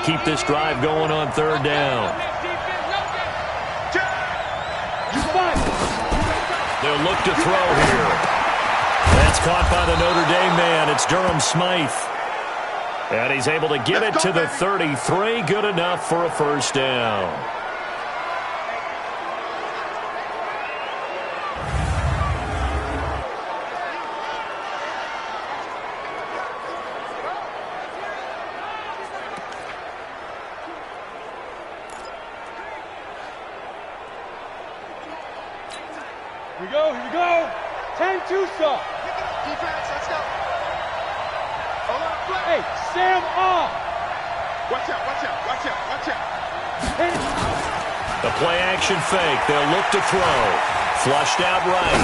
keep this drive going on third down. They'll look to throw here. That's caught by the Notre Dame man. It's Durham Smythe. And he's able to get it to the 33. Good enough for a first down. Here we go, here we go. 10-2 stop. Defense, let's go. Hey, Sam off. Watch out, watch out, watch out, watch out. The play action fake. They'll look to throw. Flushed out right.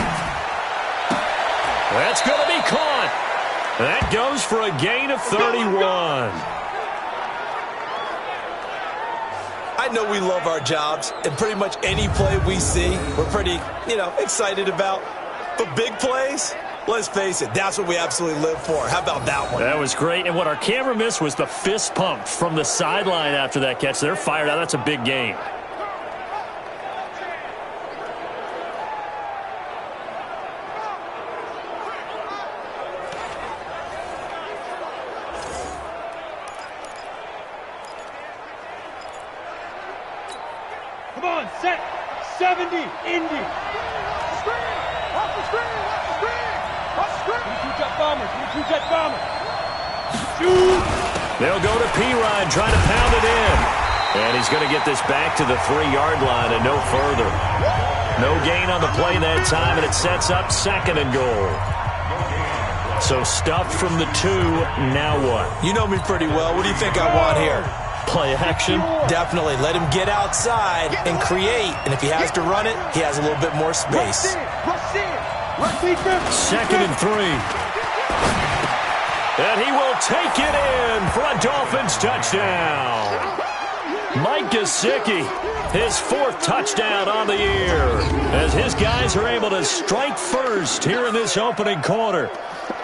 That's going to be caught. That goes for a gain of 31. I know we love our jobs, and pretty much any play we see, we're pretty, excited about. But big plays, let's face it, that's what we absolutely live for. How about that one? That was great. And what our camera missed was the fist pump from the sideline after that catch. They're fired out. That's a big gain. Come on, set. 70, Indy. Screen! Off the screen! Off the screen! Off the screen! Two-jet bomber, two-jet bomber. Shoot! They'll go to P-Ryan, trying to pound it in. And he's going to get this back to the 3-yard line and no further. No gain on the play that time, and it sets up second and goal. So stuffed from the 2, now what? You know me pretty well. What do you think I want here? Play action? Definitely. Let him get outside and create. And if he has to run it, he has a little bit more space. Rush in! Second and 3. And he will take it in for a Dolphins touchdown. Mike Gesicki, his 4th touchdown on the year, as his guys are able to strike first here in this opening quarter.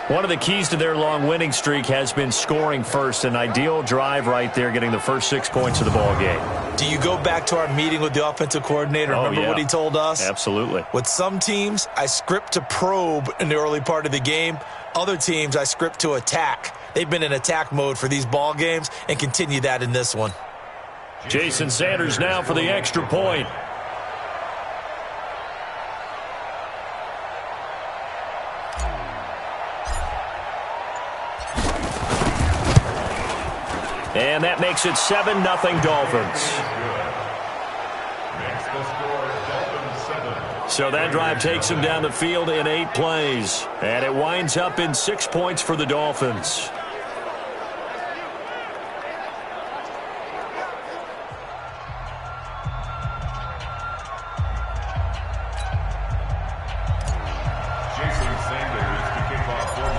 One of the keys to their long winning streak has been scoring first. An ideal drive right there, getting the first 6 points of the ball game. Do you go back to our meeting with the offensive coordinator? Remember what he told us? Absolutely. With some teams, I script to probe in the early part of the game. Other teams, I script to attack. They've been in attack mode for these ball games and continue that in this one. Jason Sanders now for the extra point. And that makes it 7-0 Dolphins. So that drive takes him down the field in 8 plays. And it winds up in 6 points for the Dolphins.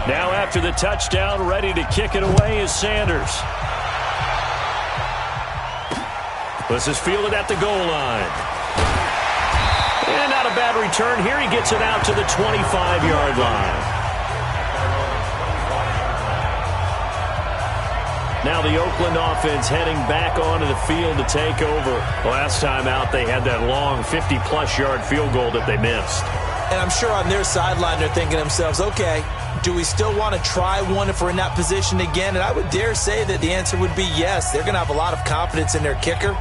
Now after the touchdown, ready to kick it away is Sanders. This is fielded at the goal line. And not a bad return here. He gets it out to the 25-yard line. Now the Oakland offense heading back onto the field to take over. Last time out, they had that long 50-plus yard field goal that they missed. And I'm sure on their sideline they're thinking to themselves, okay, do we still want to try one if we're in that position again? And I would dare say that the answer would be yes. They're going to have a lot of confidence in their kicker.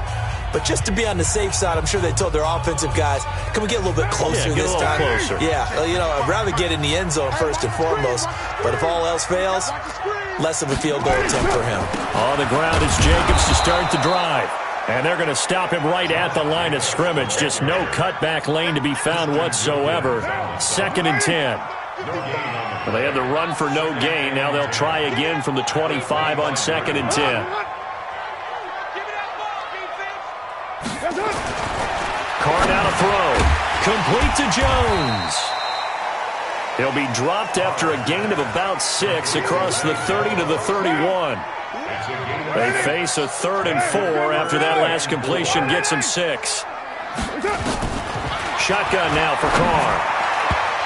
But just to be on the safe side, I'm sure they told their offensive guys, can we get a little bit closer this time? Closer. Yeah, I'd rather get in the end zone first and foremost. But if all else fails, less of a field goal attempt for him. On the ground is Jacobs to start the drive. And they're going to stop him right at the line of scrimmage. Just no cutback lane to be found whatsoever. 2nd and 10. Well, they had the run for no gain. Now they'll try again from the 25 on 2nd and 10. Carr now to throw. Complete to Jones. He'll be dropped after a gain of about 6 across the 30 to the 31. They face a 3rd and 4 after that last completion gets him 6. Shotgun now for Carr.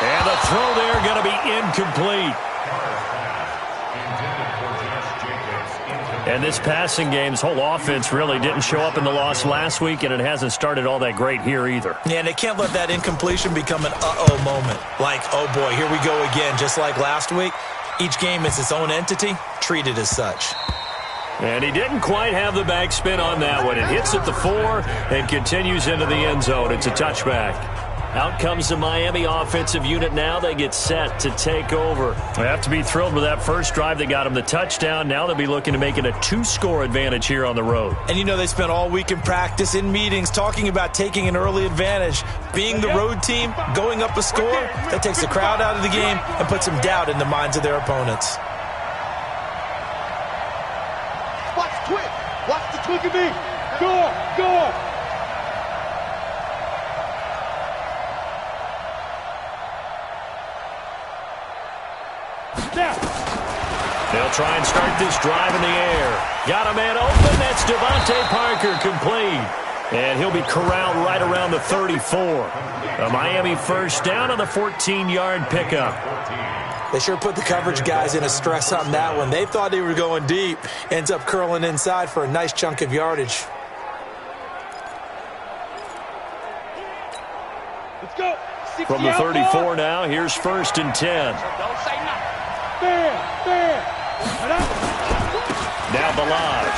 And the throw there going to be incomplete. And this passing game's whole offense really didn't show up in the loss last week, and it hasn't started all that great here either. Yeah, and they can't let that incompletion become an uh-oh moment. Like, oh boy, here we go again, just like last week. Each game is its own entity, treated as such. And he didn't quite have the backspin on that one. It hits at the 4 and continues into the end zone. It's a touchback. Out comes the Miami offensive unit now. They get set to take over. They have to be thrilled with that first drive. They got them the touchdown. Now they'll be looking to make it a 2-score advantage here on the road. And you know they spent all week in practice, in meetings, talking about taking an early advantage. Being the road team, going up a score, that takes the crowd out of the game and puts some doubt in the minds of their opponents. Watch twig. Watch the twig of me. Go. They'll try and start this drive in the air. Got a man open. That's Devontae Parker, complete. And he'll be corralled right around the 34. A Miami first down on the 14-yard pickup. They sure put the coverage guys in a stress on that one. They thought they were going deep. Ends up curling inside for a nice chunk of yardage. Let's go. From the 34 now, here's 1st and 10. Don't say nothing. Now Balaj.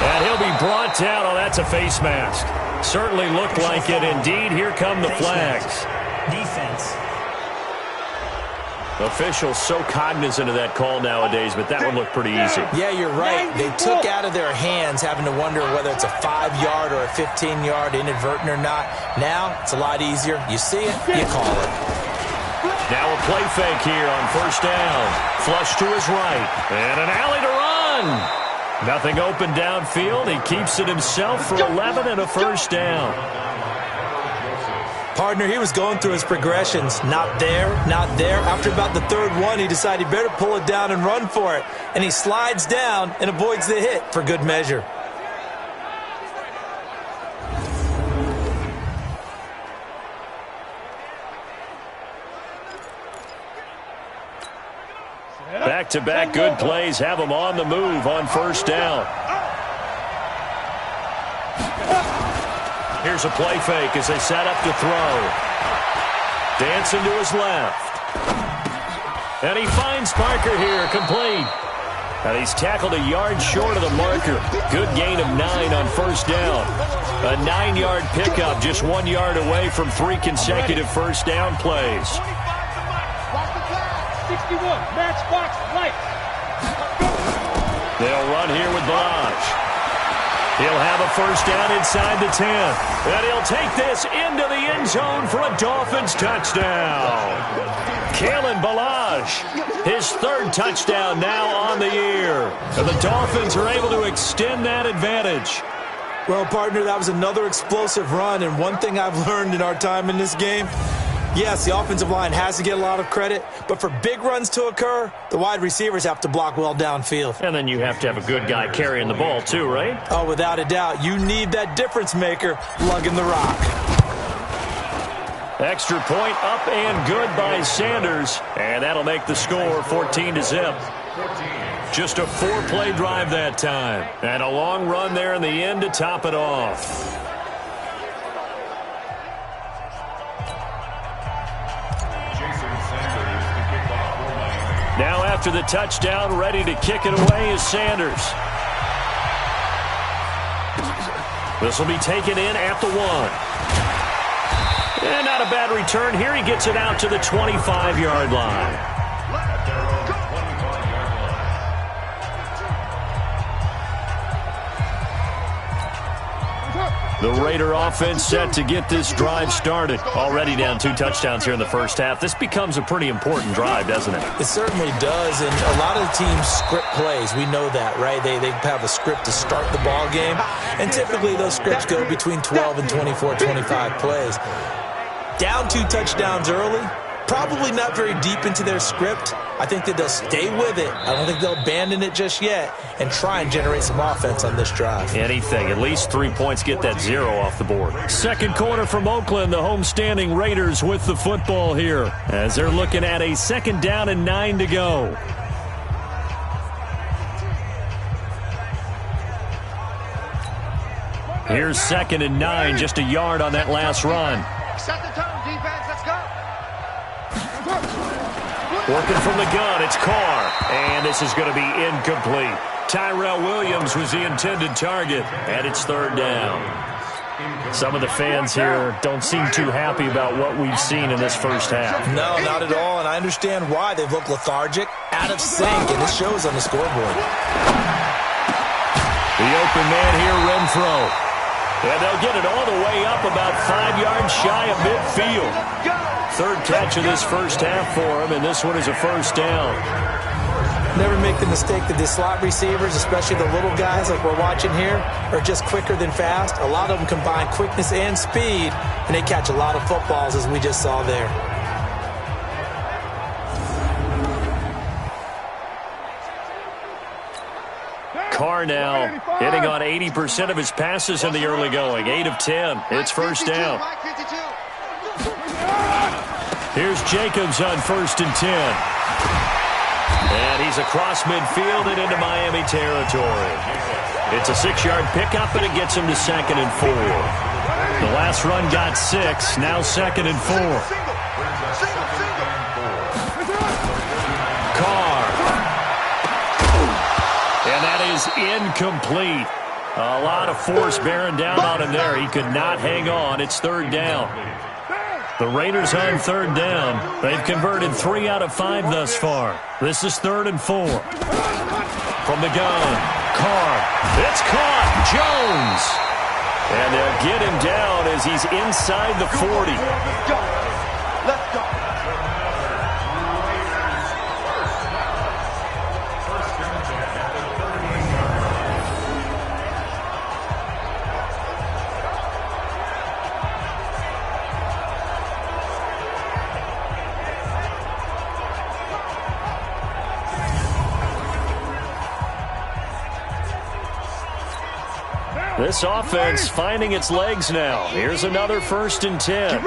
And he'll be brought down. Oh, that's a face mask. Certainly looked like it. Indeed, here come the flags. Defense. Officials so cognizant of that call nowadays, but that one looked pretty easy. Yeah, you're right. They took out of their hands having to wonder whether it's a 5-yard or a 15-yard inadvertent or not. Now, it's a lot easier. You see it, you call it. Now a play fake here on 1st down. Flush to his right. And an alley to run. Nothing open downfield. He keeps it himself for 11 and a 1st down. Partner, he was going through his progressions. Not there, not there. After about the 3rd one, he decided he better pull it down and run for it. And he slides down and avoids the hit for good measure. Back-to-back good plays have him on the move on 1st down. Here's a play fake as they set up to throw. Dancing to his left. And he finds Parker here, complete. And he's tackled a yard short of the marker. Good gain of 9 on 1st down. A 9-yard pickup, just 1 yard away from 3 consecutive 1st down plays. 61, matchbox light. They'll run here with Balaj. He'll have a 1st down inside the 10. And he'll take this into the end zone for a Dolphins touchdown. Kalen Balaj, his 3rd touchdown now on the year. And the Dolphins are able to extend that advantage. Well, partner, that was another explosive run. And one thing I've learned in our time in this game, yes, the offensive line has to get a lot of credit, but for big runs to occur, the wide receivers have to block well downfield. And then you have to have a good guy carrying the ball too, right? Oh, without a doubt. You need that difference maker lugging the rock. Extra point up and good by Sanders. And that'll make the score 14-0. Just a 4-play drive that time. And a long run there in the end to top it off. Now after the touchdown, ready to kick it away is Sanders. This will be taken in at the 1. And not a bad return here. He gets it out to the 25-yard line. The Raider offense set to get this drive started. Already down 2 touchdowns here in the first half. This becomes a pretty important drive, doesn't it? It certainly does, and a lot of the teams script plays. We know that, right? They have a script to start the ball game, and typically those scripts go between 12 and 24, 25 plays. Down 2 touchdowns early, probably not very deep into their script. I think that they'll stay with it. I don't think they'll abandon it just yet and try and generate some offense on this drive. Anything. At least 3 points, get that 0 off the board. Second quarter from Oakland, the homestanding Raiders with the football here as they're looking at a 2nd down and 9 to go. Here's 2nd and 9, just a yard on that last run. Set the tone, defense. Let's go. Working from the gun, it's Carr. And this is going to be incomplete. Tyrell Williams was the intended target, and it's 3rd down. Some of the fans here don't seem too happy about what we've seen in this first half. No, not at all, and I understand why. They've looked lethargic, out of sync, and it shows on the scoreboard. The open man here, Renfro. And they'll get it all the way up about 5 yards shy of midfield. 3rd catch of this first half for him, and this one is a 1st down. Never make the mistake that the slot receivers, especially the little guys like we're watching here, are just quicker than fast. A lot of them combine quickness and speed, and they catch a lot of footballs, as we just saw there. Carr now hitting on 80% of his passes in the early going. 8 of 10. It's 1st down. Here's Jacobs on 1st and 10. And he's across midfield and into Miami territory. It's a 6-yard pickup, and it gets him to 2nd and 4. The last run got 6, now 2nd and 4. Carr. And that is incomplete. A lot of force bearing down on him there. He could not hang on. It's 3rd down. The Raiders on 3rd down. They've converted 3 out of 5 thus far. This is 3rd and 4. From the gun, Carr. It's caught. Jones. And they'll get him down as he's inside the 40. Let's go. This offense finding its legs now. Here's another 1st and 10.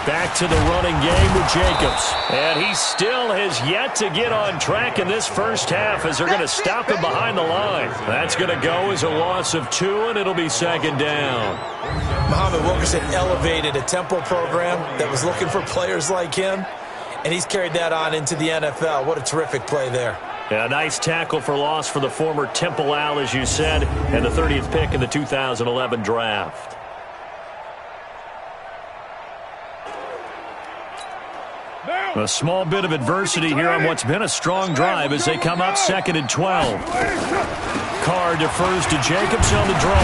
Back to the running game with Jacobs. And he still has yet to get on track in this first half as they're going to stop him behind the line. That's going to go as a loss of 2, and it'll be 2nd down. Muhammad Wilkerson elevated a tempo program that was looking for players like him, and he's carried that on into the NFL. What a terrific play there. A nice tackle for loss for the former Temple Owl, as you said, and the 30th pick in the 2011 draft. A small bit of adversity here on what's been a strong drive as they come up 2nd and 12. Carr defers to Jacobs on the draw.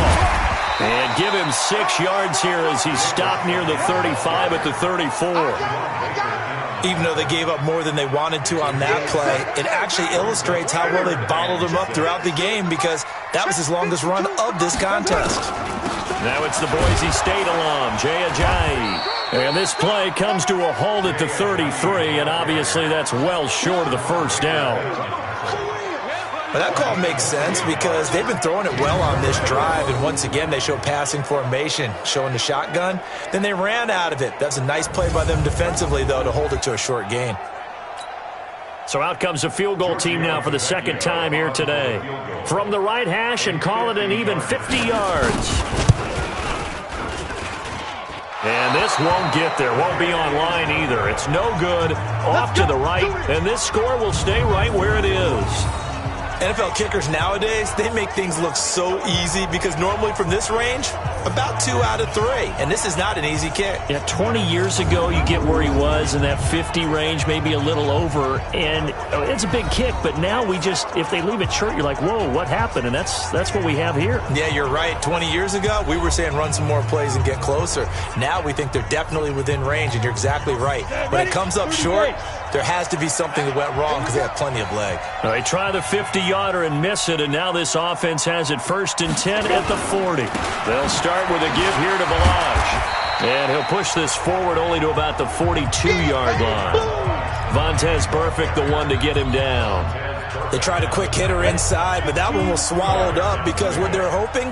And give him 6 yards here as he's stopped near the 35 at the 34. Even though they gave up more than they wanted to on that play, it actually illustrates how well they bottled him up throughout the game because that was his longest run of this contest. Now it's the Boise State alum, Jay Ajayi. And this play comes to a halt at the 33, and obviously that's well short of the 1st down. But that call makes sense because they've been throwing it well on this drive, and once again they show passing formation, showing the shotgun. Then they ran out of it. That's a nice play by them defensively, though, to hold it to a short gain. So out comes a field goal team now for the 2nd time here today. From the right hash and call it an even 50 yards. And this won't get there, won't be on line either. It's no good, off to the right, and this score will stay right where it is. NFL kickers nowadays, they make things look so easy because normally from this range, about 2 out of 3. And this is not an easy kick. Yeah, 20 years ago, you get where he was in that 50 range, maybe a little over. And it's a big kick, but now we just, if they leave it short, you're like, whoa, what happened? And that's what we have here. Yeah, you're right. 20 years ago, we were saying run some more plays and get closer. Now we think they're definitely within range, and you're exactly right. When it comes up short, there has to be something that went wrong because they have plenty of leg. Well, they try the 50-yarder and miss it, and now this offense has it 1st and 10 at the 40. They'll start with a give here to Balaj. And he'll push this forward only to about the 42-yard line. Vontez Burfict, the one to get him down. They tried a quick hitter inside, but that one was swallowed up because what they're hoping,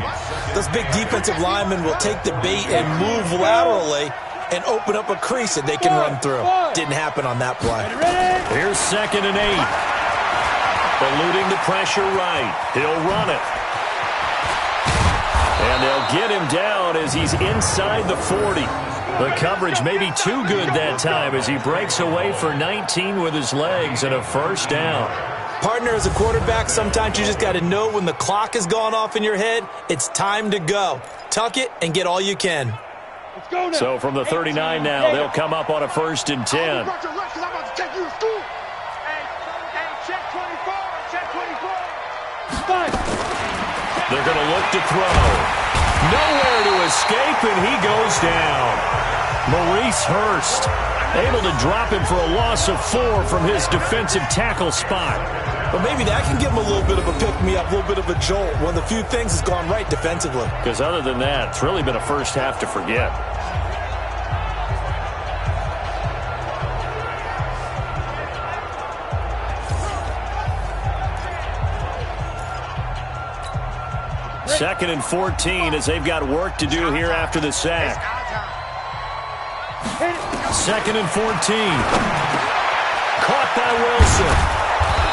those big defensive linemen will take the bait and move laterally and open up a crease that they can run through. Didn't happen on that play. Here's 2nd and 8. Eluding the pressure right. He'll run it. And they'll get him down as he's inside the 40. The coverage may be too good that time as he breaks away for 19 with his legs and a first down. Partner, as a quarterback, sometimes you just got to know when the clock has gone off in your head, it's time to go. Tuck it and get all you can. Let's go now. So from the 39 now, they'll come up on a 1st and 10. They're going to look to throw. Nowhere to escape, and he goes down. Maurice Hurst able to drop him for a loss of 4 from his defensive tackle spot. But maybe that can give him a little bit of a pick-me-up, a little bit of a jolt. One of the few things has gone right defensively. Because other than that, it's really been a first half to forget. Second and 14 as they've got work to do here after the sack. Second and 14. Caught by Wilson.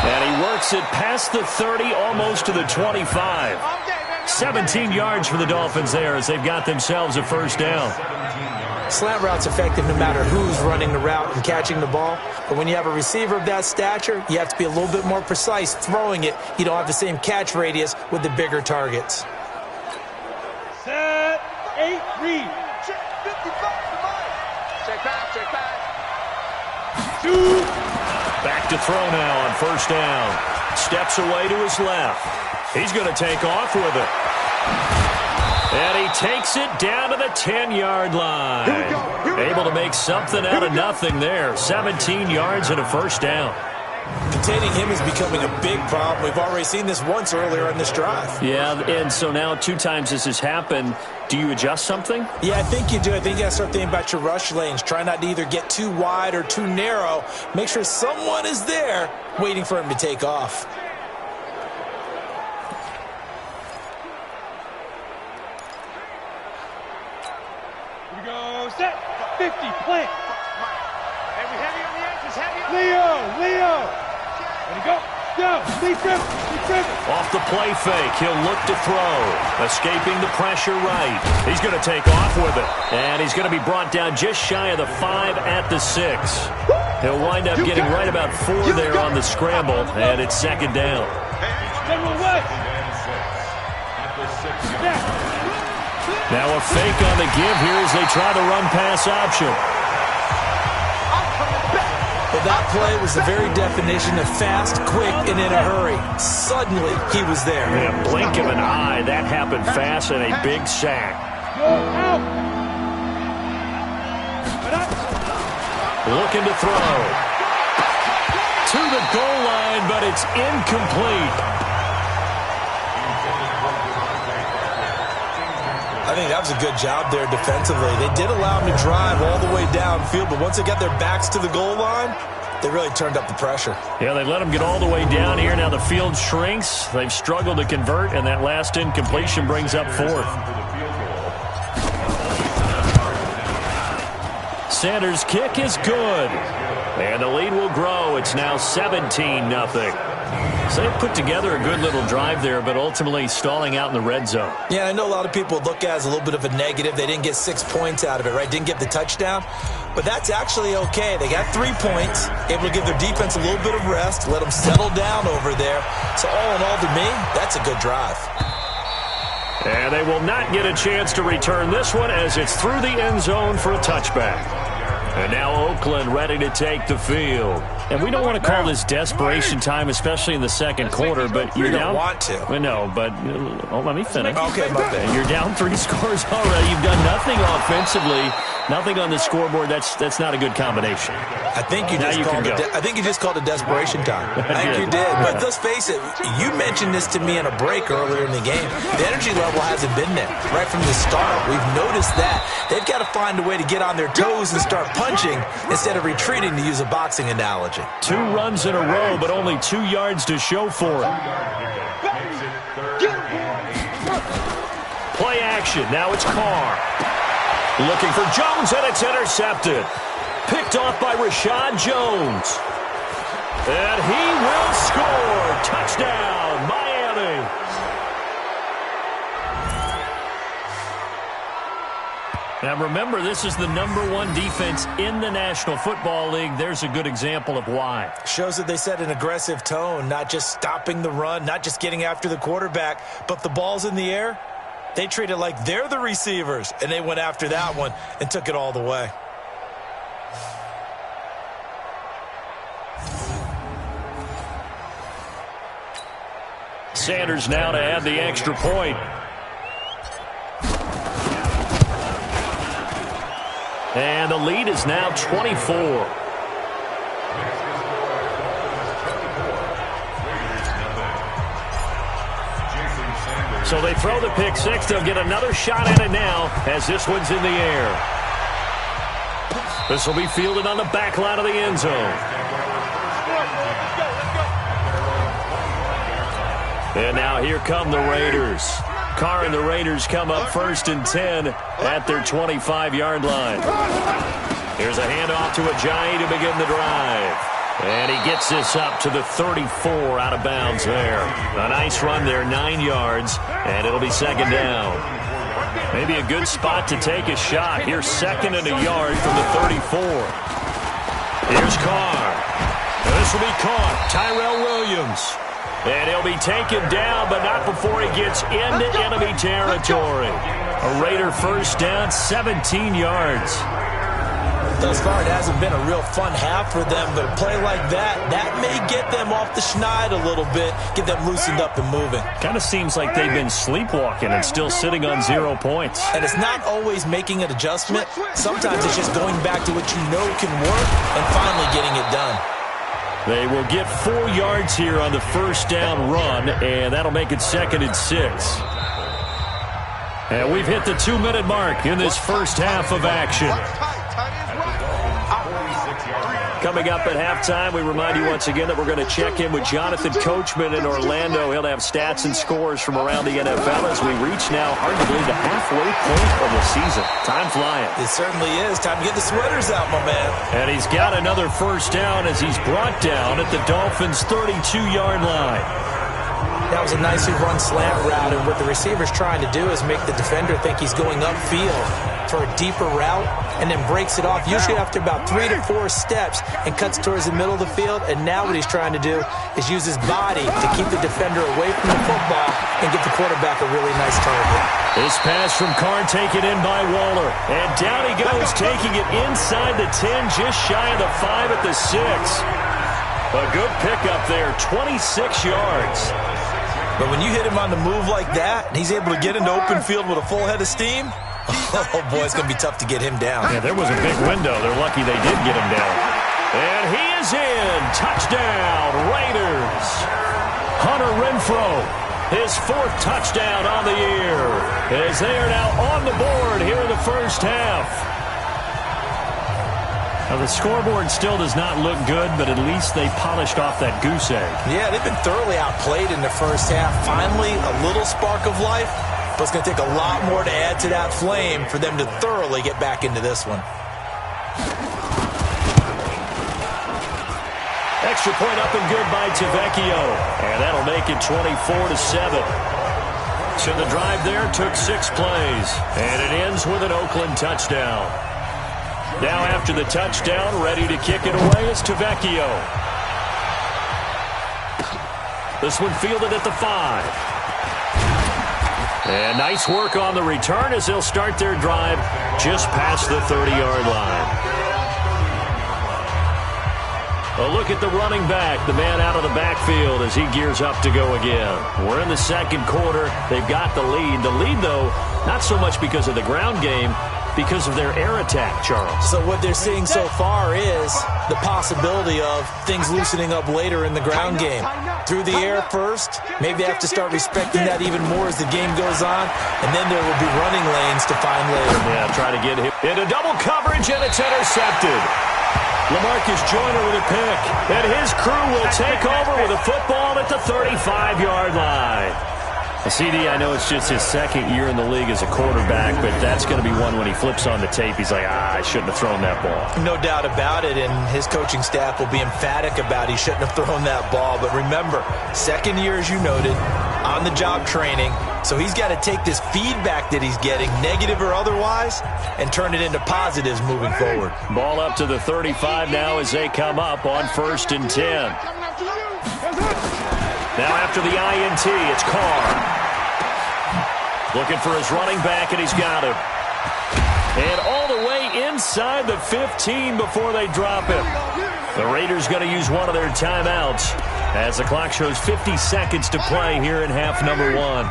And he works it past the 30, almost to the 25. 17 yards for the Dolphins there as they've got themselves a first down. Slant route's effective no matter who's running the route and catching the ball. But when you have a receiver of that stature, you have to be a little bit more precise throwing it. You don't have the same catch radius with the bigger targets. Set, 8, read. Check 55 to Mike. Check back, check back. 2. Back to throw now on first down. Steps away to his left. He's going to take off with it. And he takes it down to the 10-yard line. Able to make something out of nothing there. 17 yards and a first down. Containing him is becoming a big problem. We've already seen this once earlier in this drive. Yeah, and so now 2 times this has happened. Do you adjust something? Yeah, I think you do. I think you got to start thinking about your rush lanes. Try not to either get too wide or too narrow. Make sure someone is there waiting for him to take off. Here we go. Set, 50, plant. Heavy, heavy on the edges, heavy on Leo. Ready, go. Go. Lead driven. Off the play fake, he'll look to throw. Escaping the pressure right. He's going to take off with it. And he's going to be brought down just shy of the 5 at the 6. He'll wind up getting right about 4 there on the scramble, and it's second down. General West. Now a fake on the give here as they try the run-pass option. But that play was the very definition of fast, quick, and in a hurry. Suddenly, he was there. In a blink of an eye, that happened fast and a big sack. Go out. Looking to throw. To the goal line, but it's incomplete. I think that was a good job there defensively. They did allow him to drive all the way downfield, but once they got their backs to the goal line, they really turned up the pressure. Yeah, they let him get all the way down here. Now the field shrinks. They've struggled to convert, and that last incompletion brings up 4th. Sanders' kick is good. And the lead will grow. It's now 17-0. So they put together a good little drive there, but ultimately stalling out in the red zone. Yeah, I know a lot of people would look at it as a little bit of a negative. They didn't get 6 points out of it, right? Didn't get the touchdown. But that's actually okay. They got 3 points, able to give their defense a little bit of rest, let them settle down over there. So all in all, to me, that's a good drive. And they will not get a chance to return this one as it's through the end zone for a touchback. And now Oakland ready to take the field. And we don't want to call this desperation time, especially in the second quarter, but you're down. You don't want to. No, but let me finish. Okay, my bad. You're down 3 scores already. You've done nothing offensively, nothing on the scoreboard. That's not a good combination. I think you just called it desperation time. I think you did. But let's face it, you mentioned this to me in a break earlier in the game. The energy level hasn't been there right from the start. We've noticed that. They've got to find a way to get on their toes and start punching instead of retreating, to use a boxing analogy. 2 runs in a row, but only 2 yards to show for it. Play action. Now it's Carr. Looking for Jones, and it's intercepted. Picked off by Rashad Jones. And he will score. Touchdown, Miami. Now remember, this is the #1 defense in the National Football League. There's a good example of why. Shows that they set an aggressive tone, not just stopping the run, not just getting after the quarterback, but if the ball's in the air, they treat it like they're the receivers, and they went after that one and took it all the way. Sanders now to add the extra point. And the lead is now 24. So they throw the pick six. They'll get another shot at it now as this one's in the air. This will be fielded on the back line of the end zone. And now here come the Raiders. Carr and the Raiders come up 1st and 10 at their 25-yard line. Here's a handoff to Ajayi to begin the drive. And he gets this up to the 34 out of bounds there. A nice run there, 9 yards, and it'll be 2nd down. Maybe a good spot to take a shot. Here's 2nd and a yard from the 34. Here's Carr. This will be caught. Tyrell Williams. And he'll be taken down, but not before he gets into enemy territory. A Raider 1st down, 17 yards. Thus far, it hasn't been a real fun half for them, but a play like that may get them off the schneid a little bit, get them loosened up and moving. Kind of seems like they've been sleepwalking and still sitting on 0 points. And it's not always making an adjustment. Sometimes it's just going back to what you know can work and finally getting it done. They will get 4 yards here on the 1st down run, and that'll make it 2nd and 6. And we've hit the 2-minute mark in this first half of action. Coming up at halftime, we remind you once again that we're going to check in with Jonathan Coachman in Orlando. He'll have stats and scores from around the NFL as we reach now arguably the halfway point of the season. Time flying. It certainly is. Time to get the sweaters out, my man. And he's got another 1st down as he's brought down at the Dolphins' 32-yard line. That was a nicely run slant route, and what the receiver's trying to do is make the defender think he's going upfield for a deeper route and then breaks it off, usually after about 3 to 4 steps, and cuts towards the middle of the field. And now what he's trying to do is use his body to keep the defender away from the football and get the quarterback a really nice target. This pass from Carr taken in by Waller. And down he goes, taking it inside the 10, just shy of the 5 at the 6. A good pickup there, 26 yards. But when you hit him on the move like that, and he's able to get into open field with a full head of steam, oh boy, it's going to be tough to get him down. Yeah, there was a big window. They're lucky they did get him down. And he is in. Touchdown, Raiders. Hunter Renfrow, his 4th touchdown on the year, as they are now on the board here in the first half. Now, the scoreboard still does not look good, but at least they polished off that goose egg. Yeah, they've been thoroughly outplayed in the first half. Finally, a little spark of life, but it's going to take a lot more to add to that flame for them to thoroughly get back into this one. Extra point up and good by Tavecchio, and that'll make it 24-7. So the drive there took 6 plays, and it ends with an Oakland touchdown. Now after the touchdown, ready to kick it away is Tavecchio. This one fielded at the 5. And nice work on the return as they'll start their drive just past the 30-yard line. A look at the running back, the man out of the backfield as he gears up to go again. We're in the 2nd quarter. They've got the lead. The lead, though, not so much because of the ground game, because of their air attack, Charles. So what they're seeing so far is the possibility of things loosening up later in the ground game. Through the air first, maybe they have to start respecting that even more as the game goes on, and then there will be running lanes to find later. Yeah, try to get him into double coverage, and it's intercepted. LaMarcus Joyner with a pick, and his crew will take over with a football at the 35-yard line. CD, I know it's just his 2nd year in the league as a quarterback, but that's going to be one when he flips on the tape, he's like, I shouldn't have thrown that ball. No doubt about it, and his coaching staff will be emphatic about he shouldn't have thrown that ball. But remember, 2nd year, as you noted, on-the-job training So he's got to take this feedback that he's getting, negative or otherwise, and turn it into positives moving forward. Ball up to the 35 now as they come up on 1st and 10. Now after the INT, it's Carr. Looking for his running back, and he's got him. And all the way inside the 15 before they drop him. The Raiders going to use one of their timeouts as the clock shows 50 seconds to play here in half number 1.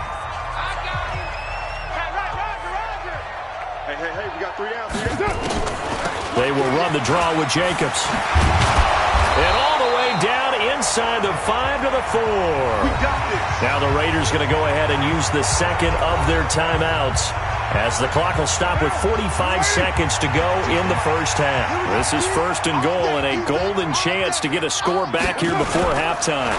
Hey, we got 3 down. They will run the draw with Jacobs. And all the way down inside the 5 to the 4. We got this. Now the Raiders going to go ahead and use the second of their timeouts as the clock will stop with 45 seconds to go in the first half. This is 1st and goal and a golden chance to get a score back here before halftime.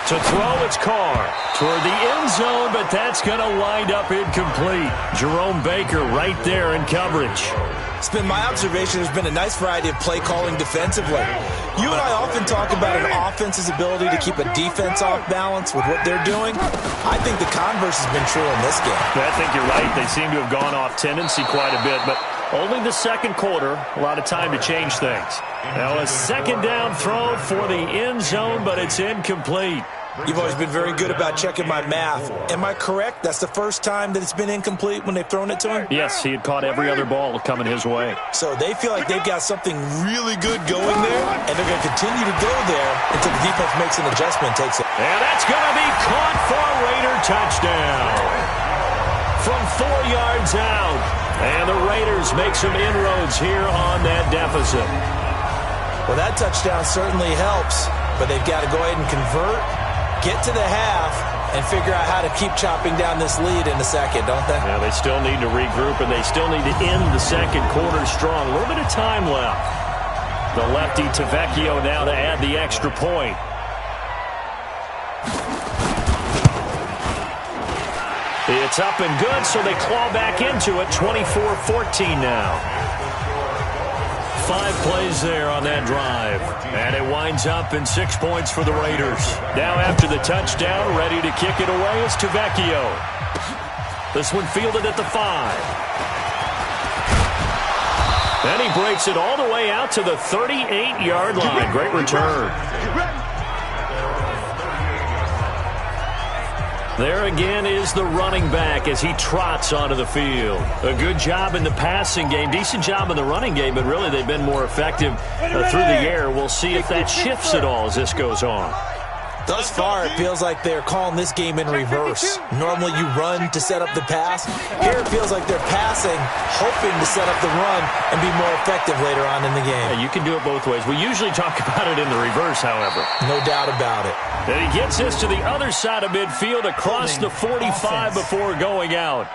To throw, it's Carr toward the end zone, but that's going to wind up incomplete. Jerome Baker right there in coverage. It's been my observation there's been a nice variety of play calling defensively. You and I often talk about an offense's ability to keep a defense off balance with what they're doing. I think the converse has been true in this game. I think you're right. They seem to have gone off tendency quite a bit, but only the second quarter, a lot of time to change things. Now a second down throw for the end zone, but it's incomplete. You've always been very good about checking my math. Am I correct? That's the first time that it's been incomplete when they've thrown it to him? Yes, he had caught every other ball coming his way. So they feel like they've got something really good going there, and they're going to continue to go there until the defense makes an adjustment and takes it. And that's going to be caught for a Raider touchdown. From 4 yards out. And the Raiders make some inroads here on that deficit. Well, that touchdown certainly helps, but they've got to go ahead and convert, get to the half, and figure out how to keep chopping down this lead in the second, don't they? Yeah, they still need to regroup, and they still need to end the second quarter strong. A little bit of time left. The lefty Tavecchio now to add the extra point. It's up and good, so they claw back into it, 24-14 now. 5 plays there on that drive. And it winds up in 6 points for the Raiders. Now after the touchdown, ready to kick it away is Tavecchio. This one fielded at the 5. Then he breaks it all the way out to the 38-yard line. Great return. There again is the running back as he trots onto the field. A good job in the passing game, decent job in the running game, but really they've been more effective through the air. We'll see if that shifts at all as this goes on. Thus far, it feels like they're calling this game in reverse. Normally you run to set up the pass. Here it feels like they're passing, hoping to set up the run and be more effective later on in the game. Yeah, you can do it both ways. We usually talk about it in the reverse, however. No doubt about it. And he gets this to the other side of midfield across the 45 before going out.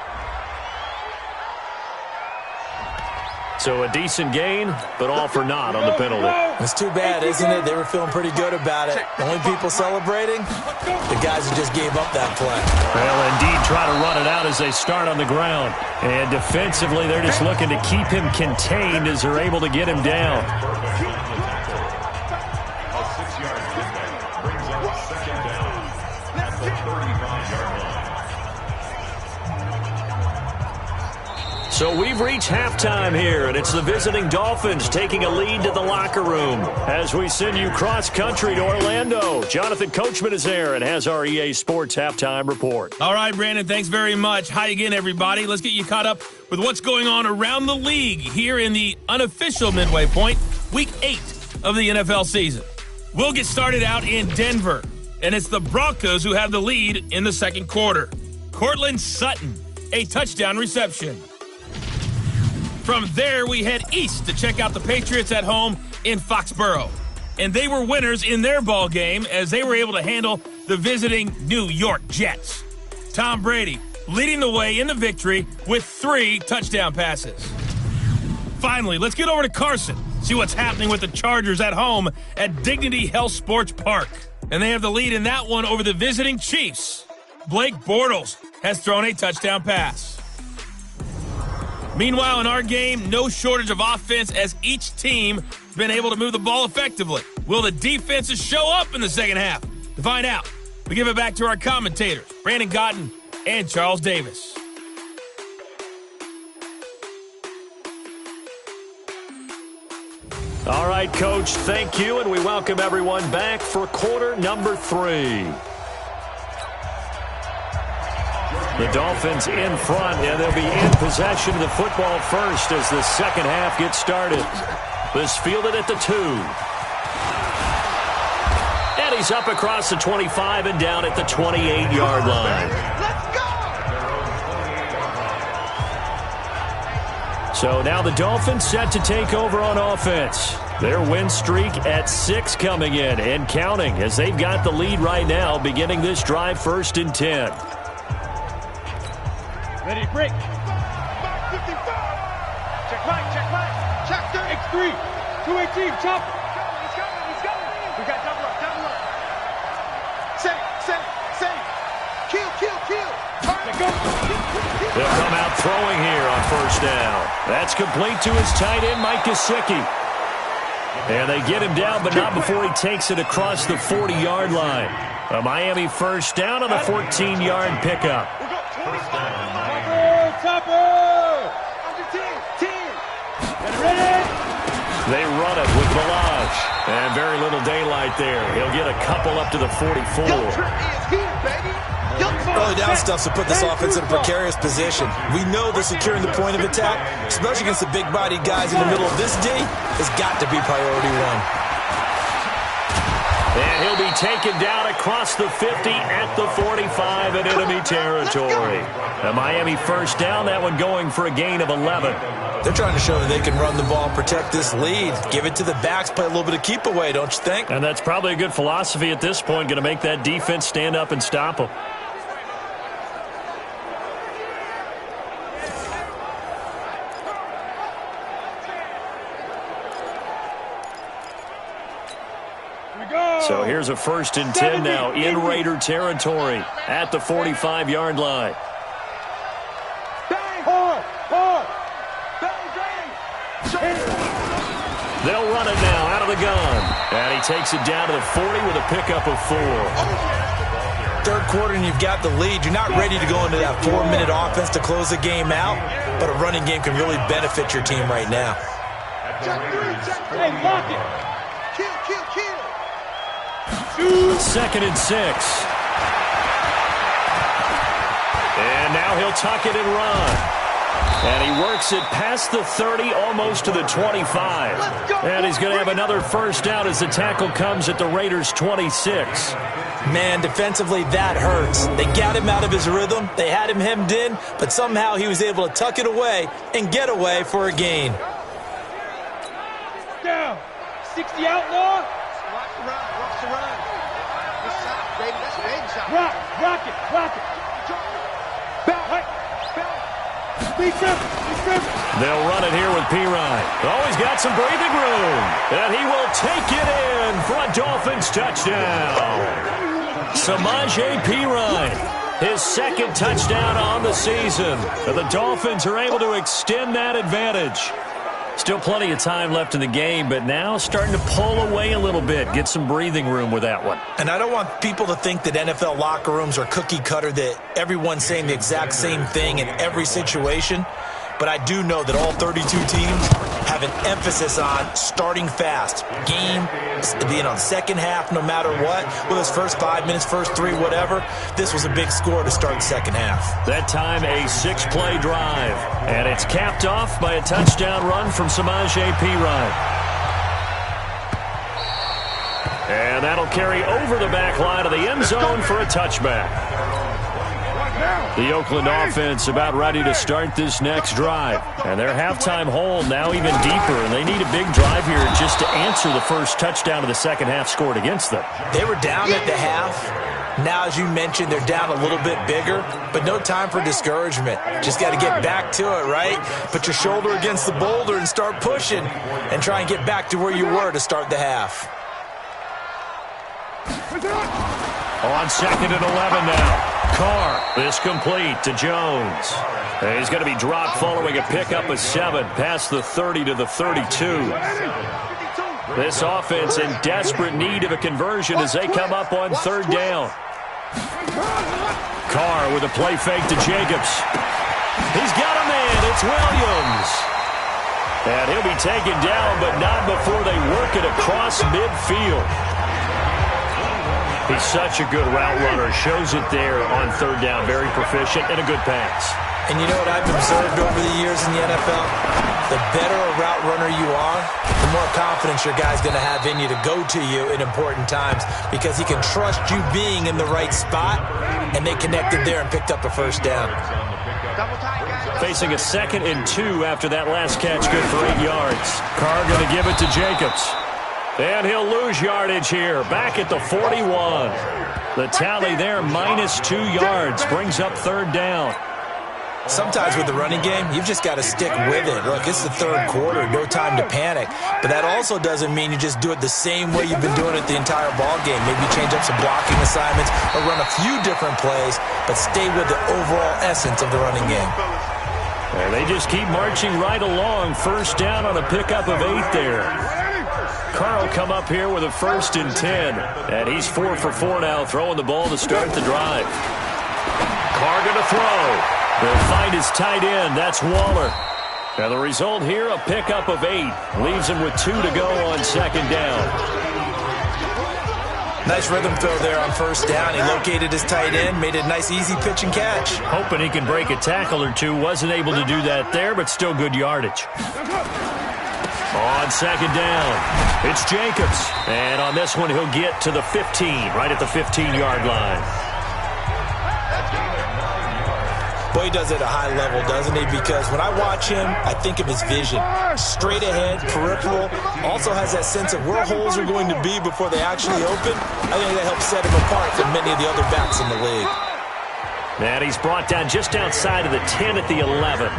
So a decent gain, but all for naught on the penalty. It's too bad, isn't it? They were feeling pretty good about it. The only people celebrating, the guys who just gave up that play. Well, indeed, try to run it out as they start on the ground. And defensively, they're just looking to keep him contained as they're able to get him down. So we've reached halftime here, and it's the visiting Dolphins taking a lead to the locker room as we send you cross-country to Orlando. Jonathan Coachman is there and has our EA Sports halftime report. All right, Brandon, thanks very much. Hi again, everybody. Let's get you caught up with what's going on around the league here in the unofficial midway point, Week 8 of the NFL season. We'll get started out in Denver, and it's the Broncos who have the lead in the second quarter. Cortland Sutton, a touchdown reception. From there, we head east to check out the Patriots at home in Foxborough. And they were winners in their ball game as they were able to handle the visiting New York Jets. Tom Brady leading the way in the victory with 3 touchdown passes. Finally, let's get over to Carson, see what's happening with the Chargers at home at Dignity Health Sports Park. And they have the lead in that one over the visiting Chiefs. Blake Bortles has thrown a touchdown pass. Meanwhile, in our game, no shortage of offense as each team has been able to move the ball effectively. Will the defenses show up in the second half? To find out, we give it back to our commentators, Brandon Gotten and Charles Davis. All right, Coach, thank you, and we welcome everyone back for quarter number 3. The Dolphins in front, and they'll be in possession of the football first as the second half gets started. This fielded at the 2. And he's up across the 25 and down at the 28-yard line. So now the Dolphins set to take over on offense. Their win streak at 6 coming in and counting as they've got the lead right now beginning this drive 1st and 10. Ready, break. Back 55. Check right. Check 3. 218, chop. He's coming. We got double up. Save. Kill. Let go. They'll come out throwing here on 1st down. That's complete to his tight end, Mike Gesicki. And they get him down, but not before he takes it across the 40-yard line. A Miami 1st down on the 14-yard pickup. Topper! Under 10. Ready? They run it with Balaj. And very little daylight there. He'll get a couple up to the 44. Young Trip is here, baby. Early down stuff to put this offense in a precarious position. We know that securing the point of attack, especially against the big-bodied guys in the middle of this D, has got to be priority 1. And he'll be taken down across the 50 at the 45 in enemy territory. A Miami 1st down, that one going for a gain of 11. They're trying to show that they can run the ball and protect this lead. Give it to the backs, play a little bit of keep away, don't you think? And that's probably a good philosophy at this point, going to make that defense stand up and stop them. So here's a 1st and 10 now in Raider territory at the 45-yard line. They'll run it now out of the gun. And he takes it down to the 40 with a pickup of 4. 3rd quarter and you've got the lead. You're not ready to go into that 4-minute offense to close the game out, but a running game can really benefit your team right now. Hey, lock it. Kill. 2nd and 6. And now he'll tuck it and run. And he works it past the 30, almost to the 25. And he's going to have another 1st down as the tackle comes at the Raiders' 26. Man, defensively, that hurts. They got him out of his rhythm. They had him hemmed in, but somehow he was able to tuck it away and get away for a gain. Down. 60 outlaw. Watch the run. This shot, baby. That's an egg shot. Rock it. Back. Be careful. They'll run it here with Pirine. Oh, he's got some breathing room. And he will take it in for a Dolphins touchdown. Samaje Pirine, his 2nd touchdown on the season. And the Dolphins are able to extend that advantage. Still plenty of time left in the game, but now starting to pull away a little bit, get some breathing room with that one. And I don't want people to think that NFL locker rooms are cookie cutter, that everyone's saying the exact same thing in every situation. But I do know that all 32 teams have an emphasis on starting fast. Game, being on the second half no matter what. Whether it's first 5 minutes, first 3, whatever. This was a big score to start the second half. That time a 6-play drive. And it's capped off by a touchdown run from Samaje Pirine. And that'll carry over the back line of the end zone for a touchback. The Oakland offense about ready to start this next drive. And their halftime hold now even deeper. And they need a big drive here just to answer the first touchdown of the second half scored against them. They were down at the half. Now, as you mentioned, they're down a little bit bigger. But no time for discouragement. Just got to get back to it, right? Put your shoulder against the boulder and start pushing. And try and get back to where you were to start the half. On 2nd and 11 now. Carr is complete to Jones. And he's going to be dropped following a pickup of 7 past the 30 to the 32. This offense in desperate need of a conversion as they come up on 3rd down. Carr with a play fake to Jacobs. He's got a man. It's Williams. And he'll be taken down, but not before they work it across midfield. He's such a good route runner. Shows it there on third down. Very proficient and a good pass. And you know what I've observed over the years in the NFL? The better a route runner you are, the more confidence your guy's going to have in you to go to you in important times because he can trust you being in the right spot, and they connected there and picked up a first down. Facing a 2nd and 2 after that last catch, good for 8 yards. Carr going to give it to Jacobs. And he'll lose yardage here, back at the 41. The tally there, -2 yards, brings up third down. Sometimes with the running game, you've just got to stick with it. Look, it's the third quarter, no time to panic. But that also doesn't mean you just do it the same way you've been doing it the entire ball game. Maybe change up some blocking assignments or run a few different plays, but stay with the overall essence of the running game. And they just keep marching right along. First down on a pickup of 8 there. Carr will come up here with a 1st and 10. And he's 4 for 4 now, throwing the ball to start the drive. Carr going to throw. They'll find his tight end. That's Waller. And the result here, a pickup of 8. Leaves him with 2 to go on 2nd down. Nice rhythm throw there on first down. He located his tight end, made a nice easy pitch and catch. Hoping he can break a tackle or two. Wasn't able to do that there, but still good yardage. On 2nd down, it's Jacobs. And on this one, he'll get to the 15, right at the 15-yard line. Boy, he does it at a high level, doesn't he? Because when I watch him, I think of his vision. Straight ahead, peripheral. Also has that sense of where holes are going to be before they actually open. I think that helps set him apart from many of the other backs in the league. And he's brought down just outside of the 10 at the 11.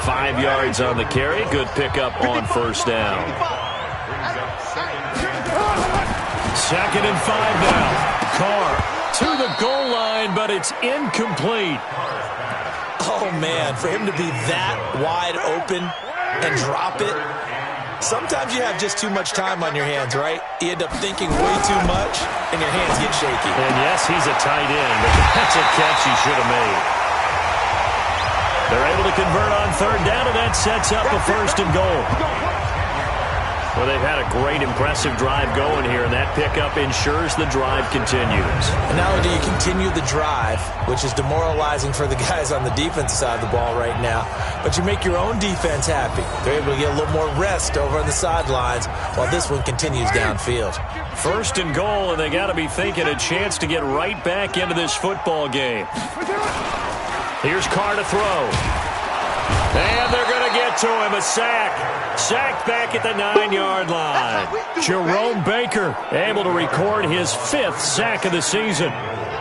5 yards on the carry. Good pickup on first down. 2nd and 5 now. Carr to the goal line, but it's incomplete. Oh, man, for him to be that wide open and drop it. Sometimes you have just too much time on your hands, right? You end up thinking way too much, and your hands get shaky. And yes, he's a tight end, but that's a catch he should have made. They're able to convert on third down, and that sets up a 1st and goal. Well, they've had a great, impressive drive going here, and that pickup ensures the drive continues. And not only do you continue the drive, which is demoralizing for the guys on the defensive side of the ball right now, but you make your own defense happy. They're able to get a little more rest over on the sidelines while this one continues downfield. 1st and goal, and they got to be thinking a chance to get right back into this football game. Here's Carr to throw. And they're going to get to him. A sack. Sacked back at the 9-yard line. Jerome Baker able to record his 5th sack of the season.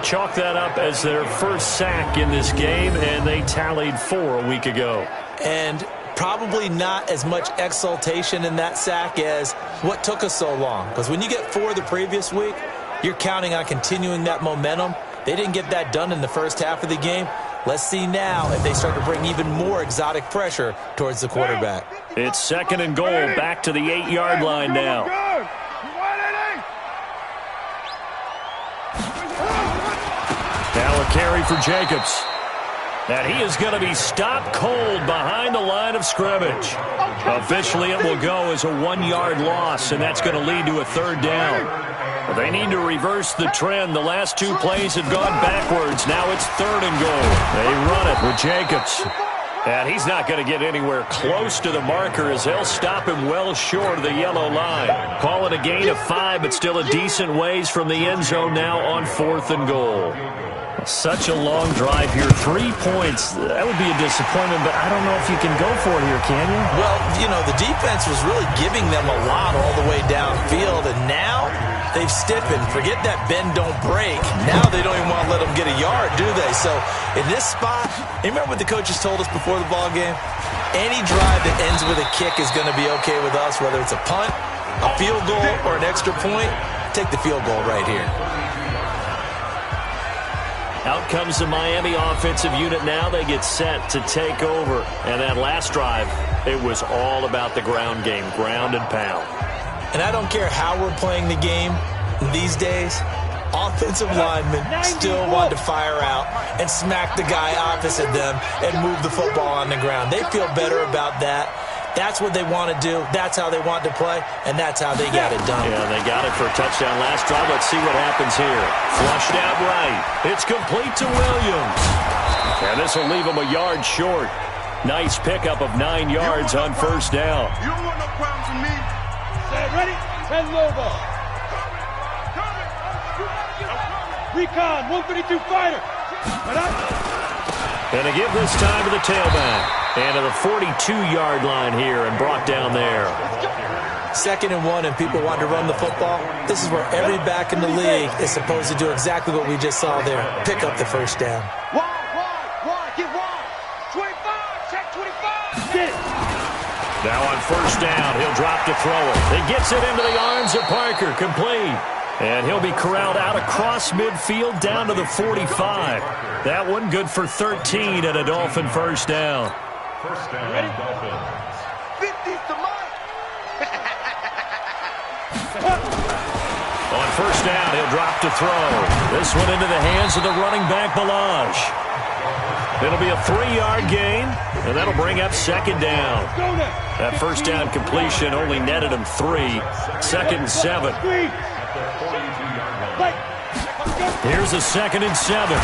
Chalk that up as their first sack in this game, and they tallied 4 a week ago. And probably not as much exultation in that sack as what took us so long. Because when you get 4 the previous week, you're counting on continuing that momentum. They didn't get that done in the first half of the game. Let's see now if they start to bring even more exotic pressure towards the quarterback. It's 2nd and goal, back to the 8-yard line now. Now a carry for Jacobs. And he is going to be stopped cold behind the line of scrimmage. Officially, it will go as a 1-yard loss, and that's going to lead to a 3rd down. But they need to reverse the trend. The last 2 plays have gone backwards. Now it's 3rd and goal. They run it with Jacobs. And he's not going to get anywhere close to the marker as they'll stop him well short of the yellow line. Call it a gain of 5, but still a decent ways from the end zone now on 4th and goal. Such a long drive here. 3 points. That would be a disappointment, but I don't know if you can go for it here, can you? Well, you know, the defense was really giving them a lot all the way downfield, and now they've stiffened. Forget that bend, don't break. Now they don't even want to let them get a yard, do they? So in this spot, you remember what the coaches told us before the ball game? Any drive that ends with a kick is going to be okay with us, whether it's a punt, a field goal, or an extra point. Take the field goal right here. Out comes the Miami offensive unit now. They get set to take over. And that last drive, it was all about the ground game, ground and pound. And I don't care how we're playing the game these days, offensive linemen still want to fire out and smack the guy opposite them and move the football on the ground. They feel better about that. That's what they want to do. That's how they want to play, and that's how they got it done. Yeah, they got it for a touchdown last drive. Let's see what happens here. Flushed out right. It's complete to Williams. And this will leave him a yard short. Nice pickup of 9 yards on first down. You don't want no problems with me. Set, ready? 10 low ball. Recon, 132 fighter. And to give this time to the tailback. And to the 42-yard line here and brought down there. 2nd and 1 and people want to run the football. This is where every back in the league is supposed to do exactly what we just saw there. Pick up the first down. Wide, get wide. 25, check 25. Get it. Now on first down, he'll drop to throw it. He gets it into the arms of Parker, complete. And he'll be corralled out across midfield down to the 45. That one good for 13 and a Dolphin first down. First down, ready? Dolphins. 50's the mark. On first down, he'll drop to throw. This one into the hands of the running back, Balaj. It'll be a 3-yard gain, and that'll bring up 2nd down. That first down completion only netted him 3. 2nd and 7. Here's a 2nd and 7.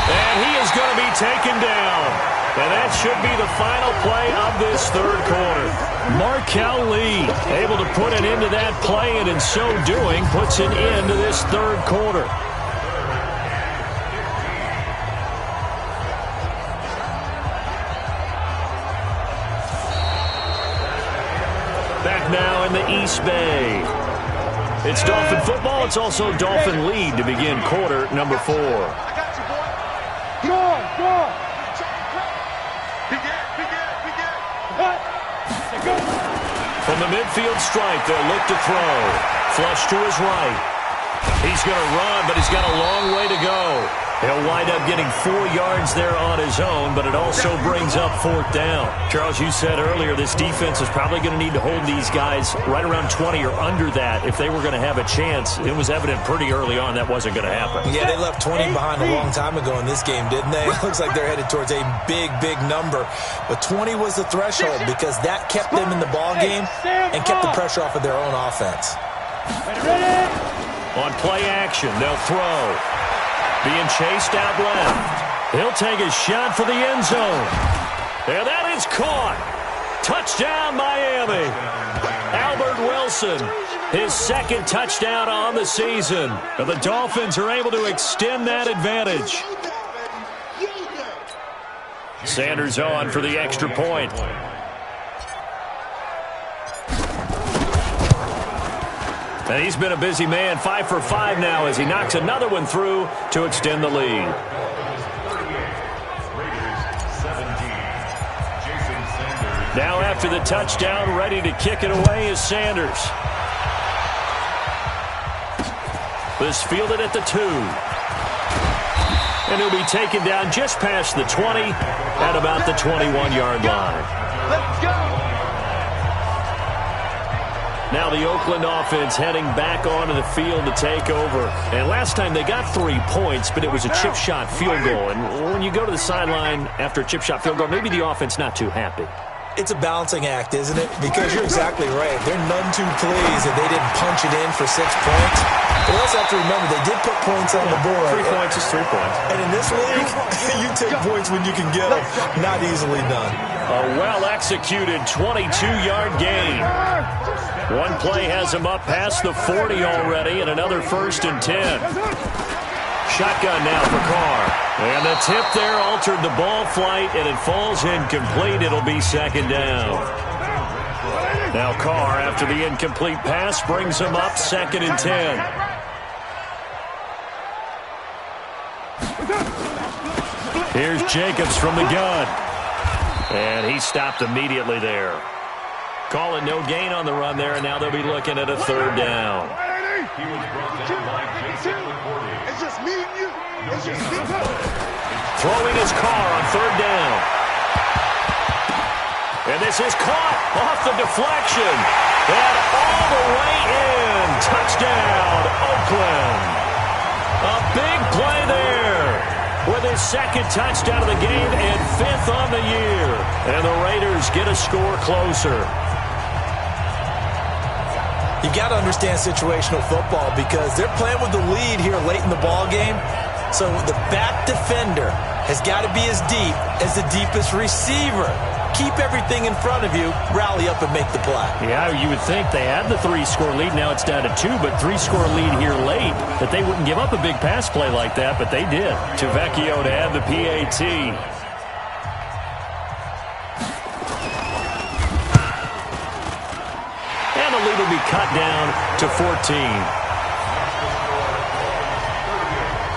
And he is going to be taken down. And that should be the final play of this 3rd quarter. Markel Lee able to put an end to that play, and in so doing, puts an end to this 3rd quarter. Back now in the East Bay. It's Dolphin football. It's also Dolphin lead to begin quarter number 4. I got you, boy. Go on. From the midfield stripe, they'll look to throw. Flush to his right. He's going to run, but he's got a long way to go. He'll wind up getting 4 yards there on his own, but it also brings up 4th down. Charles, you said earlier this defense is probably going to need to hold these guys right around 20 or under that if they were going to have a chance. It was evident pretty early on that wasn't going to happen. Yeah, they left 20 behind a long time ago in this game, didn't they? It looks like they're headed towards a big, big number. But 20 was the threshold because that kept them in the ball game and kept the pressure off of their own offense. Ready? On play action, they'll throw. Being chased out left. He'll take a shot for the end zone. And that is caught. Touchdown, Miami. Albert Wilson, his 2nd touchdown on the season. And the Dolphins are able to extend that advantage. Sanders on for the extra point. And he's been a busy man, 5 for 5 now as he knocks another one through to extend the lead. Now after the touchdown, ready to kick it away is Sanders. This fielded at the 2. And he'll be taken down just past the 20 at about the 21-yard line. Let's go. Now the Oakland offense heading back onto the field to take over. And last time they got 3 points, but it was a chip shot field goal. And when you go to the sideline after a chip shot field goal, maybe the offense not too happy. It's a balancing act, isn't it? Because you're exactly right. They're none too pleased that they didn't punch it in for 6 points. But we also have to remember they did put points on the board. 3 points is 3 points. And in this league, you take points when you can get them. Not easily done. A well-executed 22-yard gain. One play has him up past the 40 already, and another 1st and 10. Shotgun now for Carr. And the tip there altered the ball flight, and it falls incomplete. It'll be 2nd down. Now Carr, after the incomplete pass, brings him up 2nd and 10. Here's Jacobs from the gun. And he stopped immediately there. Calling no gain on the run there, and now they'll be looking at a 3rd down. It's just me and you. It's just me. Throwing his Carr on 3rd down. And this is caught off the deflection. And all the way in. Touchdown, Oakland. A big play there with his second touchdown of the game and 5th on the year. And the Raiders get a score closer. You got to understand situational football because they're playing with the lead here late in the ball game. So the back defender has got to be as deep as the deepest receiver. Keep everything in front of you, rally up and make the play. Yeah, you would think they had the 3-score lead. Now it's down to 2, but 3-score lead here late, that they wouldn't give up a big pass play like that, but they did. Vecchio to add the PAT. And the lead will be cut down to 14.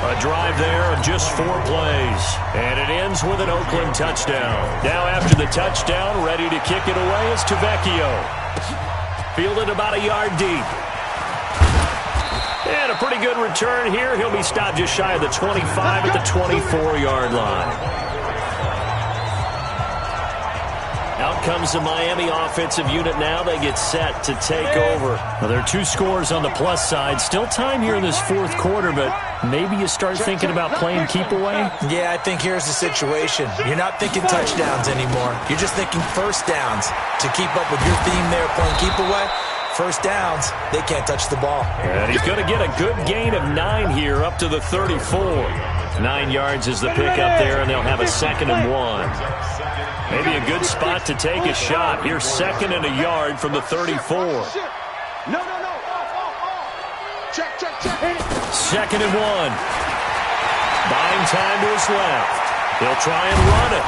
A drive there of just 4 plays. And it ends with an Oakland touchdown. Now after the touchdown, ready to kick it away is Vecchio. Fielded about a yard deep. And a pretty good return here. He'll be stopped just shy of the 25 at the 24-yard line. Out comes the Miami offensive unit now. They get set to take over. Well, there are 2 scores on the plus side. Still time here in this 4th quarter, but maybe you start thinking about playing keep away? Yeah, I think here's the situation. You're not thinking touchdowns anymore. You're just thinking first downs. To keep up with your theme there, playing keep away, first downs, they can't touch the ball. And he's going to get a good gain of 9 here up to the 34. 9 yards is the pickup there, and they'll have a 2nd and 1. Maybe a good spot to take a shot. Here's 2nd and a yard from the 34. No. Check. 2nd and 1. Buying time to his left. He'll try and run it.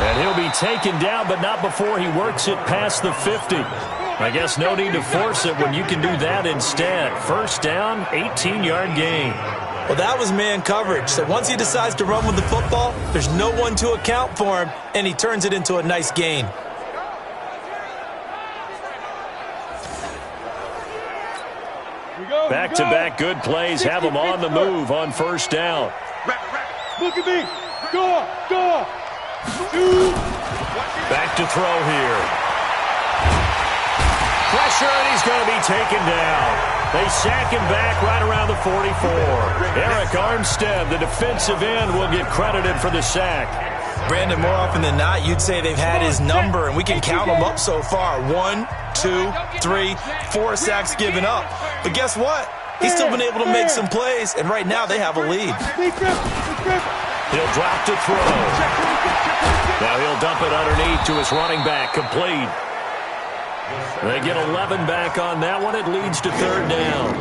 And he'll be taken down, but not before he works it past the 50. I guess no need to force it when you can do that instead. First down, 18-yard gain. Well, that was man coverage. So once he decides to run with the football, there's no one to account for him, and he turns it into a nice gain. Back-to-back good plays have him on the move on first down. Look at me. Go. Back to throw here. Pressure, and he's going to be taken down. They sack him back right around the 44. Eric Armstead, the defensive end, will get credited for the sack. Brandon, more often than not, you'd say they've had his number, and we can count them up so far. 1, 2, 3, 4 sacks given up. But guess what? He's still been able to make some plays, and right now they have a lead. He'll drop to throw. Now he'll dump it underneath to his running back, complete. They get 11 back on that one. It leads to 3rd down.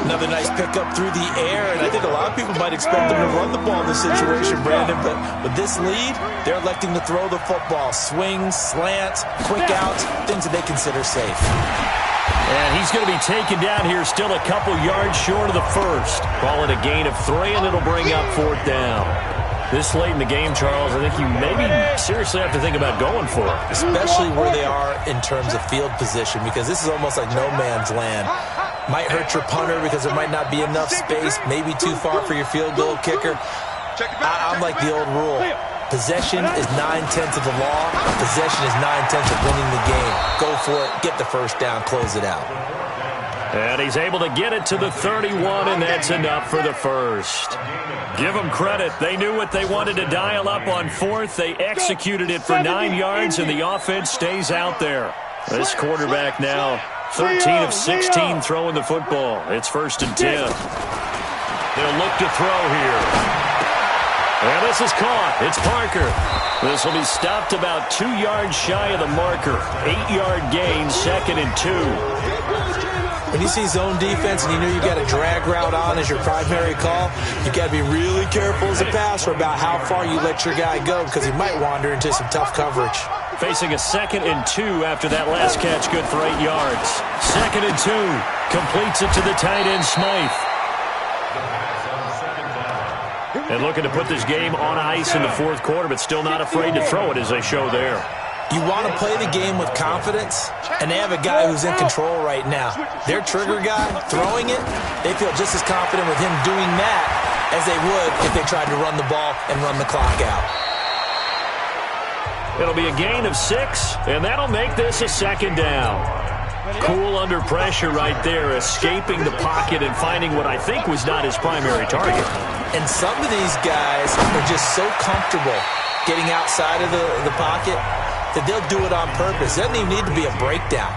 Another nice pickup through the air, and I think a lot of people might expect them to run the ball in this situation, Brandon, but with this lead, they're electing to throw the football. Swings, slants, quick outs, things that they consider safe. And he's going to be taken down here, still a couple yards short of the first. Call it a gain of 3, and it'll bring up 4th down. This late in the game, Charles, I think you maybe seriously have to think about going for it. Especially where they are in terms of field position, because this is almost like no man's land. Might hurt your punter because there might not be enough space, maybe too far for your field goal kicker. I'm like the old rule. Possession is 9/10 of the law. Possession is 9/10 of winning the game. Go for it, get the first down, close it out. And he's able to get it to the 31, and that's enough for the first. Give them credit. They knew what they wanted to dial up on 4th. They executed it for 9 yards, and the offense stays out there. This quarterback now 13 of 16 throwing the football. It's 1st and 10. They'll look to throw here. And this is caught. It's Parker. This will be stopped about 2 yards shy of the marker. 8-yard gain, 2nd and 2. When you see zone defense and you know you got a drag route on as your primary call, you got to be really careful as a passer about how far you let your guy go because he might wander into some tough coverage. Facing a 2nd and 2 after that last catch, good for 8 yards. 2nd and 2, completes it to the tight end, Smythe. And looking to put this game on ice in the 4th quarter, but still not afraid to throw it as they show there. You want to play the game with confidence, and they have a guy who's in control right now. Their trigger guy, throwing it, they feel just as confident with him doing that as they would if they tried to run the ball and run the clock out. It'll be a gain of 6, and that'll make this a 2nd down. Cool under pressure right there, escaping the pocket and finding what I think was not his primary target. And some of these guys are just so comfortable getting outside of the pocket that they'll do it on purpose. It doesn't even need to be a breakdown.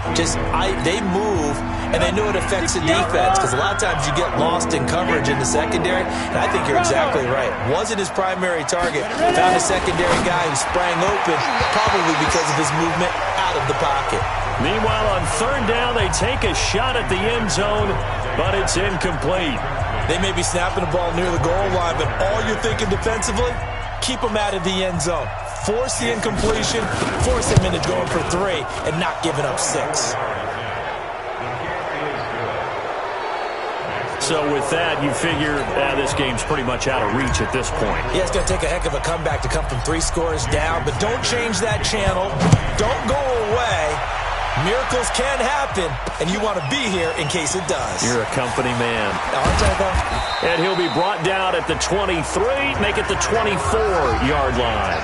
They move, and they know it affects the defense, because a lot of times you get lost in coverage in the secondary, and I think you're exactly right. Wasn't his primary target. Found a secondary guy who sprang open, probably because of his movement out of the pocket. Meanwhile, on third down, they take a shot at the end zone, but it's incomplete. They may be snapping the ball near the goal line, but all you're thinking defensively, keep them out of the end zone. Force the incompletion, force them into going for 3, and not giving up 6. So with that, you figure this game's pretty much out of reach at this point. Yeah, it's going to take a heck of a comeback to come from 3 scores down, but don't change that channel. Don't go away. Miracles can happen, and you want to be here in case it does. You're a company man. Aren't I, though? And he'll be brought down at the 23, make it the 24-yard line.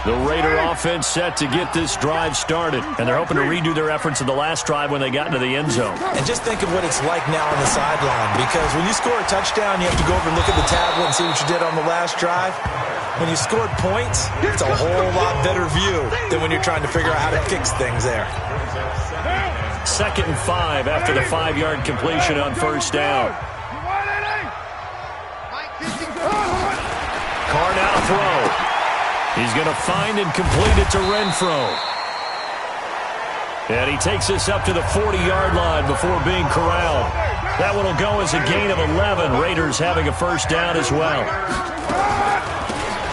The Raider offense set to get this drive started, and they're hoping to redo their efforts in the last drive when they got into the end zone. And just think of what it's like now on the sideline, because when you score a touchdown, you have to go over and look at the tablet and see what you did on the last drive. When you scored points, it's a whole lot better view than when you're trying to figure out how to fix things there. 2nd and 5 after the 5-yard completion on first down. Carr now to throw. He's going to find and complete it to Renfro. And he takes this up to the 40-yard line before being corralled. That one will go as a gain of 11. Raiders having a first down as well.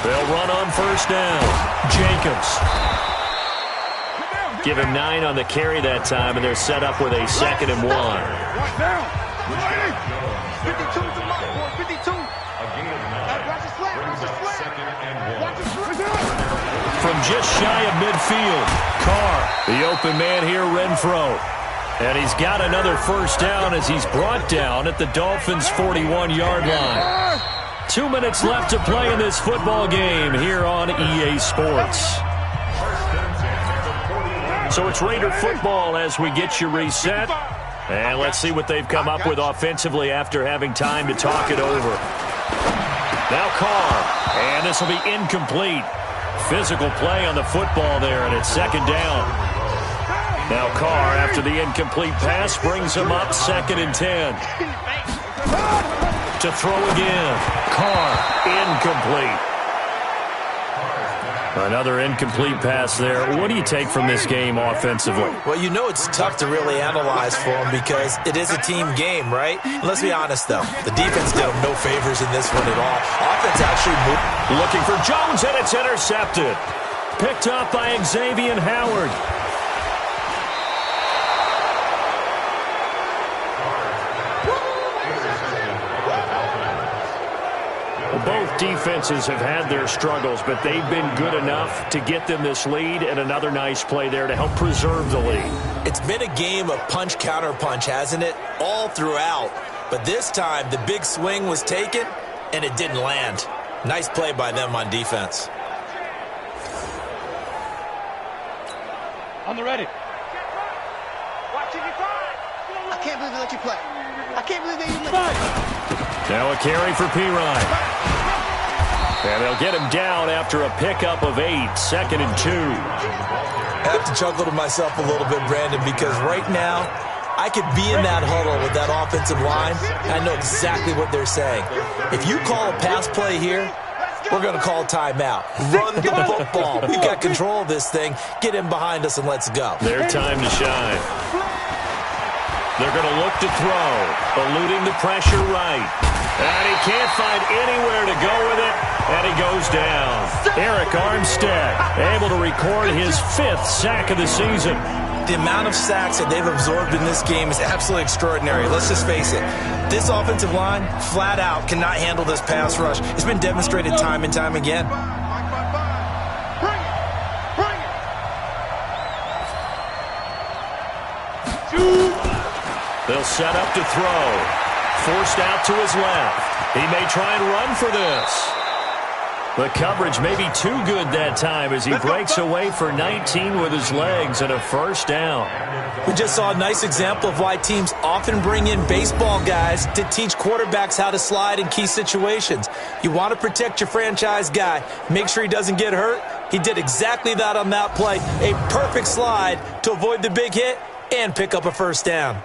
They'll run on first down. Jacobs. Give him 9 on the carry that time, and they're set up with a 2nd and 1. Right down. 52 to mark, boy. 52. Watch the slant. Watch the slant. Watch the slant. From just shy of midfield, Carr, the open man here, Renfro. And he's got another first down as he's brought down at the Dolphins' 41-yard line. 2 minutes left to play in this football game here on EA Sports. So it's Raider football as we get you reset. And let's see what they've come up with offensively after having time to talk it over. Now Carr, and this will be incomplete. Physical play on the football there, and it's 2nd down. Now Carr, after the incomplete pass, brings him up 2nd and 10. To throw again. Carr, incomplete. Another incomplete pass there. What do you take from this game offensively? Well, you know it's tough to really analyze for them because it is a team game, right? Let's be honest, though. The defense did them no favors in this one at all. Offense actually moved. Looking for Jones, and it's intercepted. Picked up by Xavier Howard. Both defenses have had their struggles, but they've been good enough to get them this lead, and another nice play there to help preserve the lead. It's been a game of punch-counter-punch, hasn't it? All throughout. But this time, the big swing was taken, and it didn't land. Nice play by them on defense. On the ready. I can't believe they let you play. I can't believe they even let you play. Now a carry for Pirine. And they'll get him down after a pickup of 8, 2nd and 2. I have to chuckle to myself a little bit, Brandon, because right now, I could be in that huddle with that offensive line, and I know exactly what they're saying. If you call a pass play here, we're going to call timeout. Run the football. We've got control of this thing. Get in behind us and let's go. Their time to shine. They're going to look to throw, eluding the pressure right. And he can't find anywhere to go with it, and he goes down. Eric Armstead able to record his 5th sack of the season. The amount of sacks that they've absorbed in this game is absolutely extraordinary. Let's just face it. This offensive line, flat out, cannot handle this pass rush. It's been demonstrated time and time again. They'll set up to throw. Forced out to his left. He may try and run for this. The coverage may be too good that time as he breaks away for 19 with his legs and a first down. We just saw a nice example of why teams often bring in baseball guys to teach quarterbacks how to slide in key situations. You want to protect your franchise guy. Make sure he doesn't get hurt. He did exactly that on that play. A perfect slide to avoid the big hit and pick up a first down.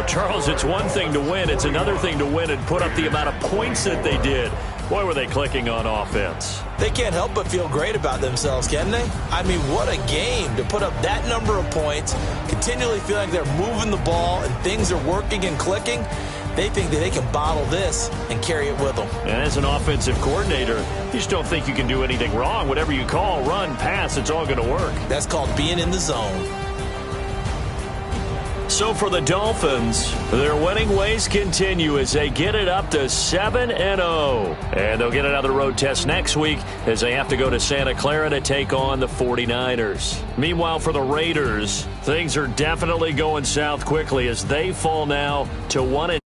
Charles, it's one thing to win. It's another thing to win and put up the amount of points that they did. Boy, were they clicking on offense. They can't help but feel great about themselves, can they? I mean, what a game to put up that number of points, continually feel like they're moving the ball and things are working and clicking. They think that they can bottle this and carry it with them. And as an offensive coordinator, you just don't think you can do anything wrong. Whatever you call, run, pass, it's all going to work. That's called being in the zone. So for the Dolphins, their winning ways continue as they get it up to 7-0. And they'll get another road test next week as they have to go to Santa Clara to take on the 49ers. Meanwhile, for the Raiders, things are definitely going south quickly as they fall now to 1-.